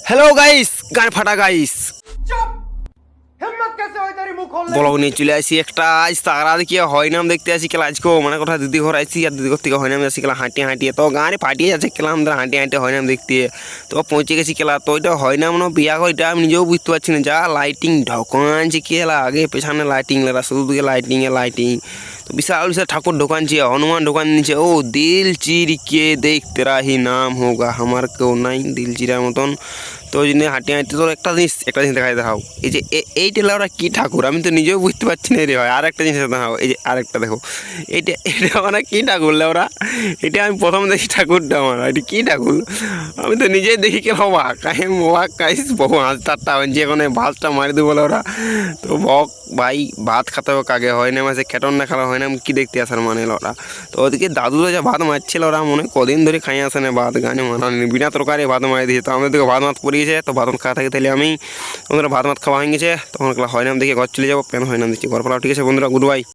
Hello guys গান ফাটা guys हिम्मत कैसे हुई तेरी मुंह खोलने ব্লগ নিয়ে চলে আসি একটা আজ তারা দেখি হয় নাম দেখতে আসি খেলা আজকেও মানে কথা দিদি ঘর আসি আর দিদি ঘর থেকে হয় নাম আসি খেলা হাঁটিয়ে হাঁটিয়ে তো গাঁরে ফাটিয়ে যাচ্ছে খেলা আমাদের হাঁটিয়ে হাঁটিয়ে হয় নাম দেখতে তো পৌঁছে গেছি খেলা তো এটা হয় না মনে বিয়া করে এটা আমি নিজেও বুঝতে পারছি না যা লাইটিং ঢোকানছে খেলা আগে পেছনে লাইটিং লাগা শুধু দিকে লাইটিং তো বিশাল বিশাল ঠাকুর ঢোকানছে হনুমান ঢোকান নিচে ও দিল চির কে দেখ তেরা হি নাম হোগা আমার কেউ নাই দিল চিরার মতন তো ওই জন্য হাঁটিয়ে হাঁটিয়ে তোর একটা জিনিস দেখাই দেখাও এই যে এইটা ওরা কী ঠাকুর আমি তো নিজেও বুঝতে পারছি না রে ভাই আর একটা জিনিস দেখাও এই যে আরেকটা দেখো এটা মানে কী ঠাকুর ওরা এটা আমি প্রথম দেখি ঠাকুরটা আমার এটা কী ঠাকুর আমি তো নিজেই দেখি কেন অবাক অবাক কাইস বহু হাসতারটা যে কোনো ভাতটা মারি দেবো বলে ওরা তো বক ভাই ভাত খাতে হোক আগে হয় না মাসে খেটন না খেলা হয় না কী দেখতে আসার মানে ওরা তো ওদিকে দাদুরা যা ভাত মারছিল ওরা মনে হয় কদিন ধরে খাই আসে না ভাত গানে মানানি বিনা তরকারি ভাত মারি দিয়েছে তো আমাদের দিকে ভাত মাত পড়িয়েছে তো ভাত খাওয়া থাকে তাহলে আমি বন্ধুরা ভাত খাওয়া হয়ে গেছে তখন হয় না দেখে ঘর চলে যাবো কেন হয় না দেখছি ঘর ফেলা ঠিক আছে বন্ধুরা গুড বাই।